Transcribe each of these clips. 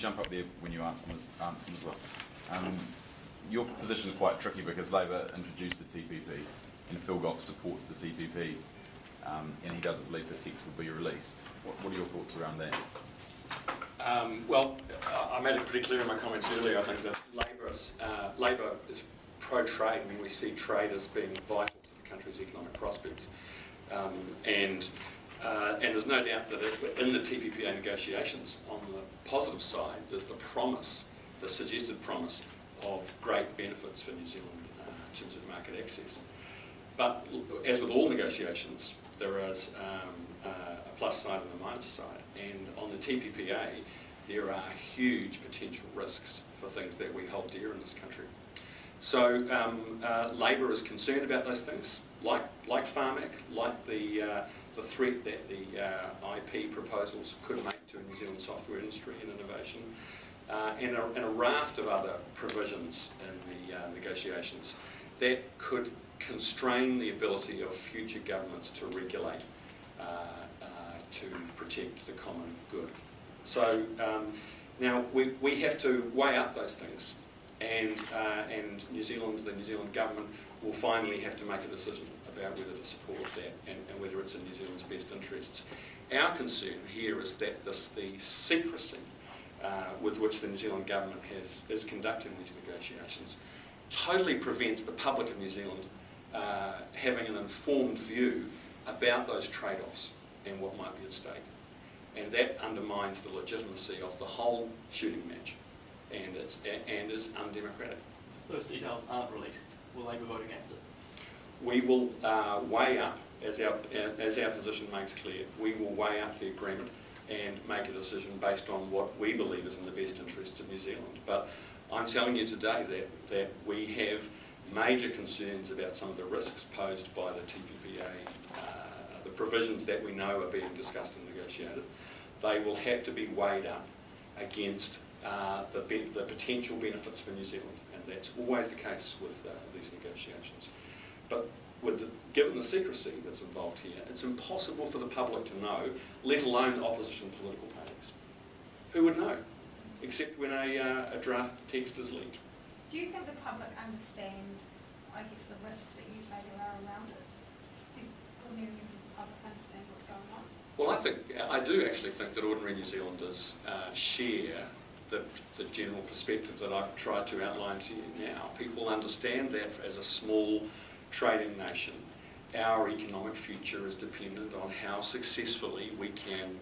jump up there when you answer them as well. Your position is quite tricky because Labor introduced the TPP and Phil Goff supports the TPP and he doesn't believe the text will be released. What are your thoughts around that? Well, I made it pretty clear in my comments earlier. I think that Labor is pro-trade. I mean, we see trade as being vital to the country's economic prospects. And there's no doubt that in the TPPA negotiations, on the positive side, there's the promise, the suggested promise of great benefits for New Zealand in terms of market access. But as with all negotiations, there is a plus side and a minus side. And on the TPPA, there are huge potential risks for things that we hold dear in this country. So Labor is concerned about those things, like Farmac, like the threat that the IP proposals could make to a New Zealand software industry and innovation, and a raft of other provisions in the negotiations that could constrain the ability of future governments to regulate to protect the common good. So now we have to weigh up those things, and the New Zealand government will finally have to make a decision about whether to support that and whether it's in New Zealand's best interests. Our concern here is that the secrecy with which the New Zealand government is conducting these negotiations totally prevents the public of New Zealand having an informed view about those trade-offs and what might be at stake. And that undermines the legitimacy of the whole shooting match and is undemocratic. If those details aren't released, will Labor vote against it? We will weigh up, as our position makes clear, we will weigh up the agreement and make a decision based on what we believe is in the best interests of New Zealand. But I'm telling you today that we have major concerns about some of the risks posed by the TPPA, the provisions that we know are being discussed and negotiated. They will have to be weighed up against the potential benefits for New Zealand, and that's always the case with these negotiations. But given the secrecy that's involved here, it's impossible for the public to know, let alone opposition political parties. Who would know, except when a draft text is leaked? Do you think the public understand, I guess, the risks that you say there are around it? Do ordinary members of the public understand what's going on? Well, I do actually think that ordinary New Zealanders share the general perspective that I've tried to outline to you now. People understand that as a small trading nation, our economic future is dependent on how successfully we can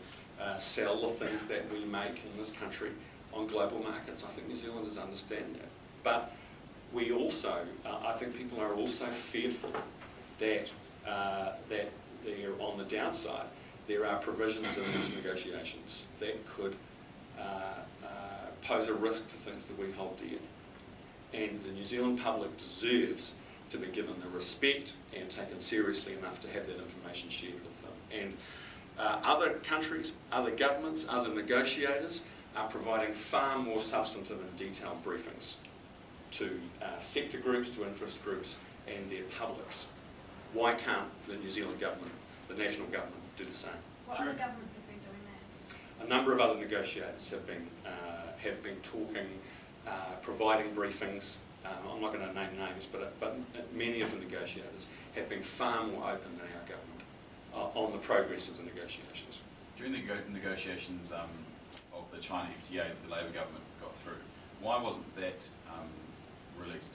sell the things that we make in this country on global markets. I think New Zealanders understand that. But we also, I think people are also fearful that there, on the downside, there are provisions in these negotiations that could pose a risk to things that we hold dear. And the New Zealand public deserves to be given the respect and taken seriously enough to have that information shared with them. And other countries, other governments, other negotiators are providing far more substantive and detailed briefings to sector groups, to interest groups and their publics. Why can't the New Zealand government, the national government, do the same? What other governments have been doing that? A number of other negotiators have been talking, providing briefings. I'm not going to name names, but many of the negotiators have been far more open than our government on the progress of the negotiations. During the negotiations of the China FTA that the Labor government got through, why wasn't that released?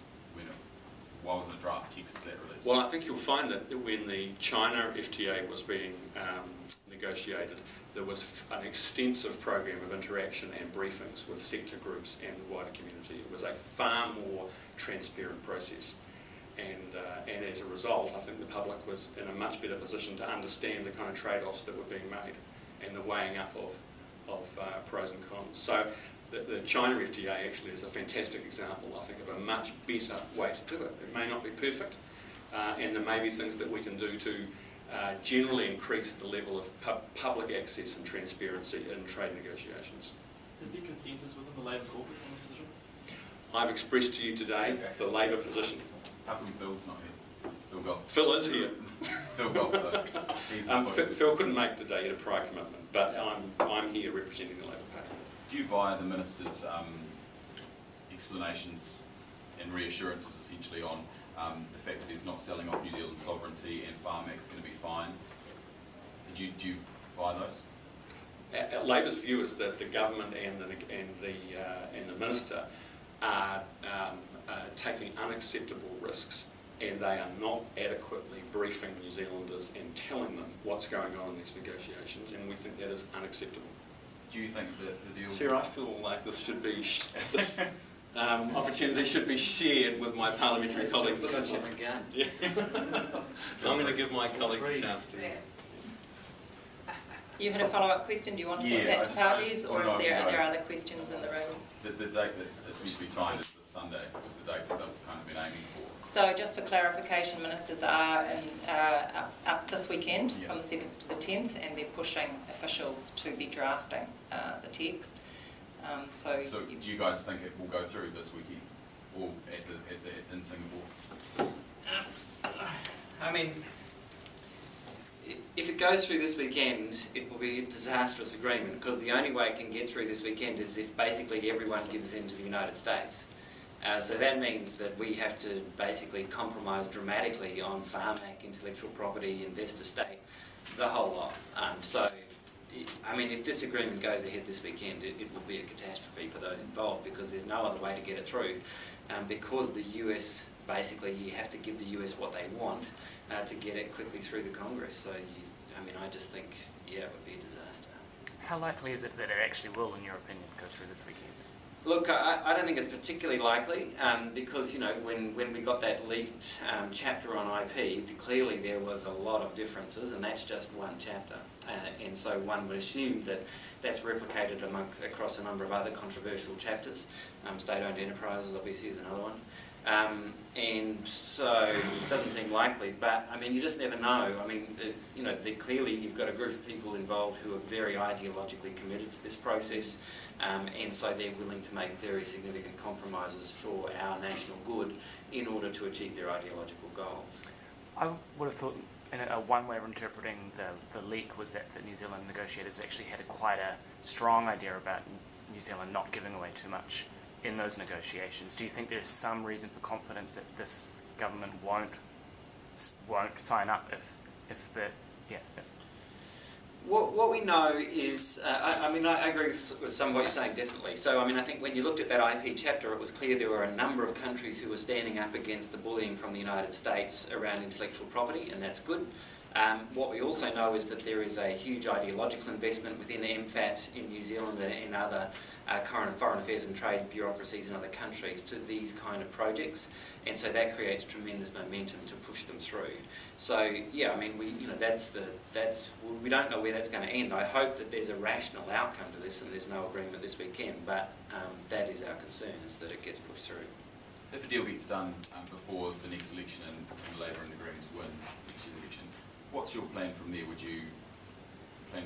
Why wasn't a draft text of that released? Well, I think you'll find that when the China FTA was being negotiated, there was an extensive program of interaction and briefings with sector groups and the wider community. It was a far more transparent process. And as a result, I think the public was in a much better position to understand the kind of trade-offs that were being made and the weighing up of pros and cons. So the China FTA actually is a fantastic example, I think, of a much better way to do it. It may not be perfect, and there may be things that we can do to generally increase the level of public access and transparency in trade negotiations. Is there consensus within the Labor caucus on this position? I've expressed to you today the Labor position. How come Phil's not here? Phil Goff. Phil is here. Phil Goff, though. Phil couldn't make today, he had a prior commitment, but I'm here representing the Labor Party. Do you buy the Minister's explanations and reassurances essentially on the fact that he's not selling off New Zealand's sovereignty and Farmac's going to be fine? Do you buy those? Labor's view is that the government and the minister are taking unacceptable risks, and they are not adequately briefing New Zealanders and telling them what's going on in these negotiations, and we think that is unacceptable. Do you think that the deal... Sarah, I feel like this should be this opportunity should be shared with my parliamentary colleagues. Yeah. So I'm going to give my colleagues a chance to. You had a follow-up question. Do you want to put that to parties, or are there other questions in the room? The date that's needs to be signed is this Sunday, is the date that they've kind of been aiming for. So just for clarification, ministers are up this weekend from the 7th to the 10th, and they're pushing officials to be drafting the text. So do you guys think it will go through this weekend, or in Singapore? I mean, if it goes through this weekend, it will be a disastrous agreement, because the only way it can get through this weekend is if basically everyone gives in to the United States. So that means that we have to basically compromise dramatically on Farmac, intellectual property, investor state, the whole lot. So, I mean, if this agreement goes ahead this weekend, it will be a catastrophe for those involved, because there's no other way to get it through. Because the US, basically, you have to give the US what they want to get it quickly through the Congress. So, I mean, I just think, yeah, it would be a disaster. How likely is it that it actually will, in your opinion, go through this weekend? Look, I don't think it's particularly likely, because, you know, when we got that leaked chapter on IP, clearly there was a lot of differences, and that's just one chapter. And so one would assume that that's replicated across a number of other controversial chapters. State-owned enterprises, obviously, is another one. And so it doesn't seem likely, but I mean, you just never know. I mean, you know, clearly you've got a group of people involved who are very ideologically committed to this process, and so they're willing to make very significant compromises for our national good in order to achieve their ideological goals. I would have thought one way of interpreting the leak was that the New Zealand negotiators actually had quite a strong idea about New Zealand not giving away too much in those negotiations. Do you think there's some reason for confidence that this government won't sign up if the What we know is, I mean, I agree with some of what you're saying, definitely. So, I mean, I think when you looked at that IP chapter, it was clear there were a number of countries who were standing up against the bullying from the United States around intellectual property, and that's good. What we also know is that there is a huge ideological investment within MFAT in New Zealand and other foreign affairs and trade bureaucracies in other countries to these kind of projects, and so that creates tremendous momentum to push them through. So yeah, I mean, we don't know where that's going to end. I hope that there's a rational outcome to this and there's no agreement this weekend, but that is our concern, is that it gets pushed through. If a deal gets done before the next election and Labor and the Greens win next year's election, what's your plan from there? Would you plan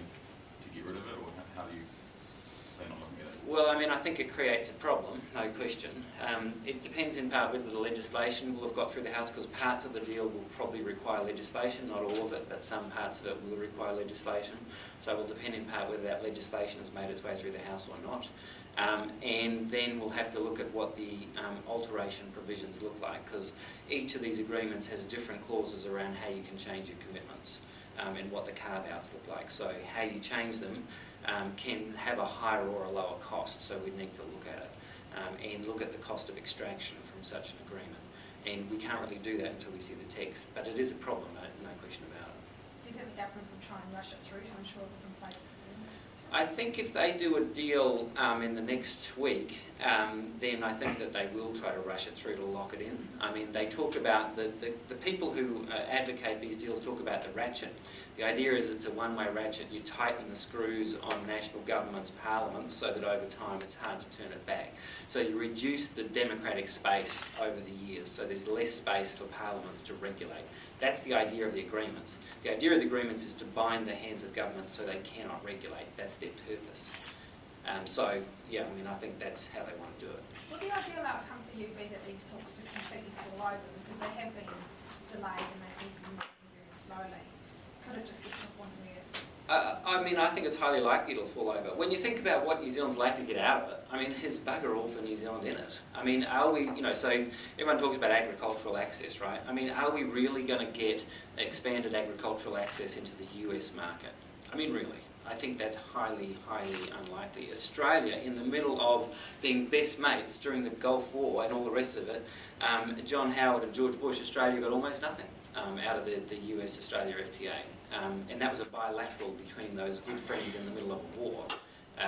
to get rid of it, or how do you plan on looking at it? Well, I mean, I think it creates a problem, no question. It depends in part whether the legislation will have got through the House, because parts of the deal will probably require legislation, not all of it, but some parts of it will require legislation. So it will depend in part whether that legislation has made its way through the House or not. And then we'll have to look at what the alteration provisions look like, because each of these agreements has different clauses around how you can change your commitments and what the carve-outs look like. So how you change them can have a higher or a lower cost, so we need to look at it and look at the cost of extraction from such an agreement. And we can't really do that until we see the text, but it is a problem, no question about it. Do you think the government will try and rush it through to ensure it was in place before this? I think if they do a deal in the next week, then I think that they will try to rush it through to lock it in. I mean, they talk about, the people who advocate these deals talk about the ratchet. The idea is it's a one-way ratchet. You tighten the screws on national governments, parliaments, so that over time it's hard to turn it back. So you reduce the democratic space over the years, so there's less space for parliaments to regulate. That's the idea of the agreements. The idea of the agreements is to bind the hands of governments so they cannot regulate. That's their purpose. So, yeah, I mean, I think that's how they want to do it. Will the ideal outcome for you be that these talks just completely fall over, because they have been delayed and they seem to be moving very slowly? Could it just get to a point where I mean, I think it's highly likely it'll fall over. When you think about what New Zealand's likely to get out of it, I mean, there's bugger all for New Zealand in it. I mean, are we, so everyone talks about agricultural access, right? I mean, are we really going to get expanded agricultural access into the US market? I mean, really. I think that's highly, highly unlikely. Australia, in the middle of being best mates during the Gulf War and all the rest of it, John Howard and George Bush, Australia got almost nothing out of the US-Australia FTA. And that was a bilateral between those good friends in the middle of a war.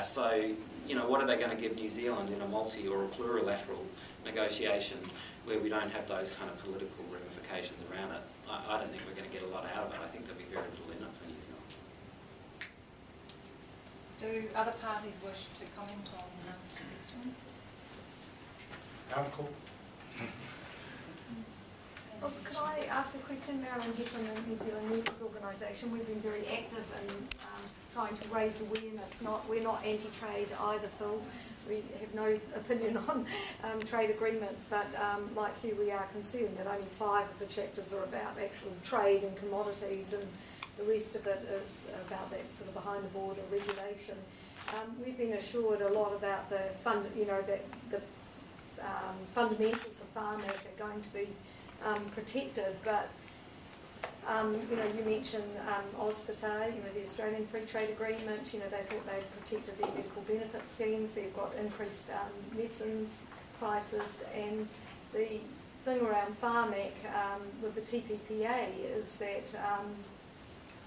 So, what are they going to give New Zealand in a multi or a plurilateral negotiation where we don't have those kind of political ramifications around it? I don't think we're going to get a lot out of it. I think there'll be very little in it for New Zealand. Do other parties wish to comment on this question? Cool. Oh, could I ask a question, Marilyn here from the New Zealand Nurses Organisation? We've been very active in trying to raise awareness. We're not anti-trade either, Phil. We have no opinion on trade agreements, but like you, we are concerned that only 5 of the chapters are about actual trade and commodities, and the rest of it is about that sort of behind-the-border regulation. We've been assured a lot about the fundamentals of farm act are going to be protected, but you mentioned OzFTA, the Australian Free Trade Agreement. They thought they'd protected their medical benefit schemes. They've got increased medicines prices, and the thing around farm act with the TPPA is that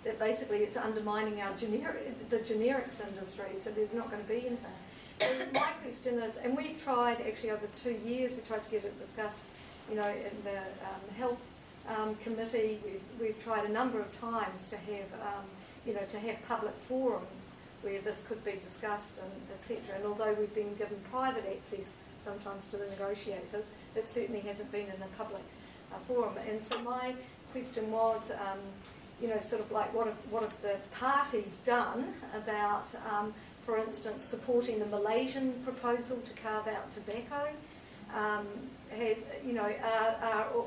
that basically it's undermining the generics industry, so there's not going to be anything. So my question is, and we've tried actually over 2 years, we tried to get it discussed, in the health committee. We've tried a number of times to have, to have public forum where this could be discussed and etc. And although we've been given private access sometimes to the negotiators, it certainly hasn't been in a public forum. And so my question was, sort of like what have the parties done about, for instance, supporting the Malaysian proposal to carve out tobacco? Are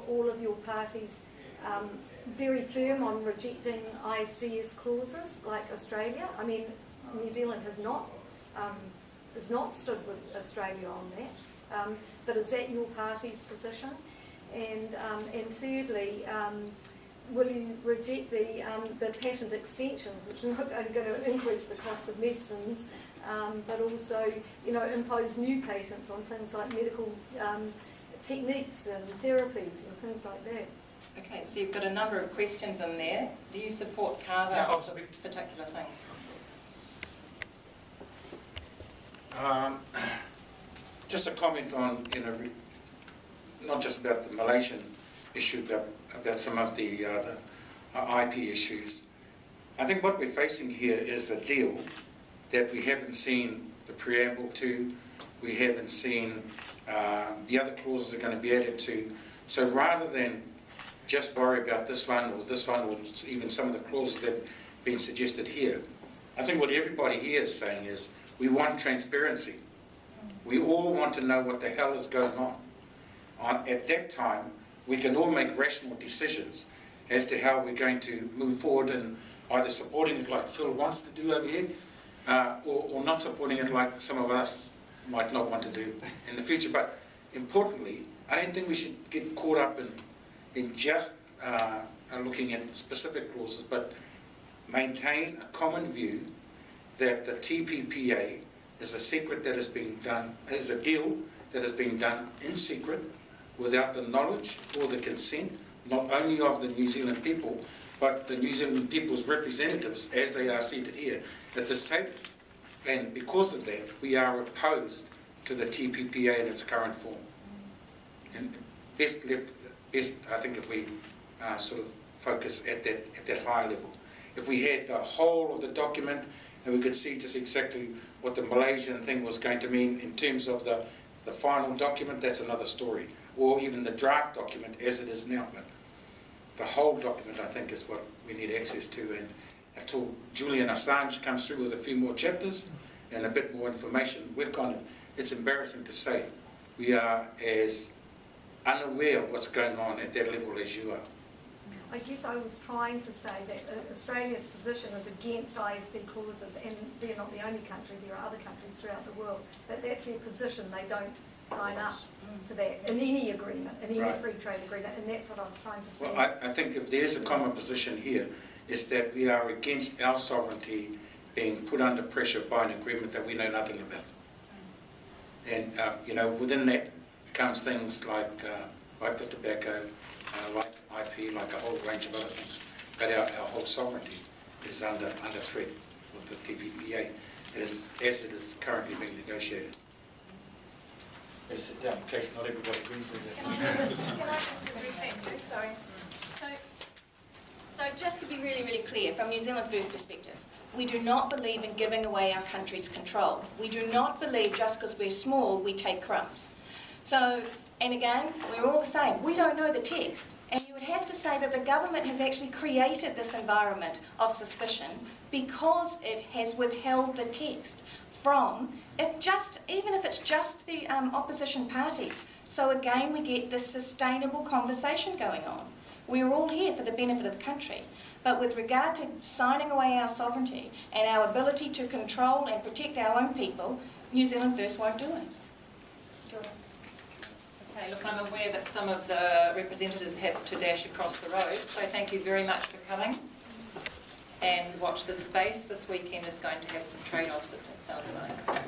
all of your parties very firm on rejecting ISDS clauses like Australia? I mean, New Zealand has not stood with Australia on that. But is that your party's position? And thirdly, will you reject the patent extensions, which are not only going to increase the cost of medicines, but also, impose new patents on things like medical techniques and therapies and things like that? Okay, so you've got a number of questions in there. Do you support carve-outs of particular things? Just a comment on, not just about the Malaysian issue, but about some of the IP issues. I think what we're facing here is a deal that we haven't seen the preamble to, we haven't seen the other clauses are going to be added to. So rather than just worry about this one, or even some of the clauses that have been suggested here, I think what everybody here is saying is we want transparency. We all want to know what the hell is going on. At that time, we can all make rational decisions as to how we're going to move forward, and either supporting it like Phil wants to do over here, or not supporting it like some of us might not want to do in the future. But importantly, I don't think we should get caught up in just looking at specific clauses, but maintain a common view that the TPPA is a secret that is being done, is a deal that is being done in secret, without the knowledge or the consent, not only of the New Zealand people, but the New Zealand people's representatives as they are seated here at this table. And because of that, we are opposed to the TPPA in its current form. And best, I think, if we sort of focus at that higher level. If we had the whole of the document and we could see just exactly what the Malaysian thing was going to mean in terms of the final document, that's another story. Or even the draft document as it is now. But the whole document, I think, is what we need access to. And until Julian Assange comes through with a few more chapters and a bit more information, we're it's embarrassing to say, we are as unaware of what's going on at that level as you are. I guess I was trying to say that Australia's position is against ISD clauses, and they're not the only country, there are other countries throughout the world, but that's their position, they don't sign up to that in any agreement, in any Right. free trade agreement, and that's what I was trying to say. Well, I think if there's a common position here, is that we are against our sovereignty being put under pressure by an agreement that we know nothing about. And, you know, within that comes things like the tobacco, like IP, like a whole range of other things. But our whole sovereignty is under threat with the TPPA, as it is currently being negotiated. Better sit down in case not everybody agrees with that. Can I just address that too? Sorry. So just to be really, really clear, from New Zealand First perspective, we do not believe in giving away our country's control. We do not believe just because we're small, we take crumbs. So, and again, we're all the same. We don't know the text. And you would have to say that the government has actually created this environment of suspicion because it has withheld the text from, even if it's just the opposition parties. So again, we get this sustainable conversation going on. We're all here for the benefit of the country. But with regard to signing away our sovereignty and our ability to control and protect our own people, New Zealand First won't do it. Okay, look, I'm aware that some of the representatives have to dash across the road, so thank you very much for coming. And watch this space. This weekend is going to have some trade-offs, it sounds like.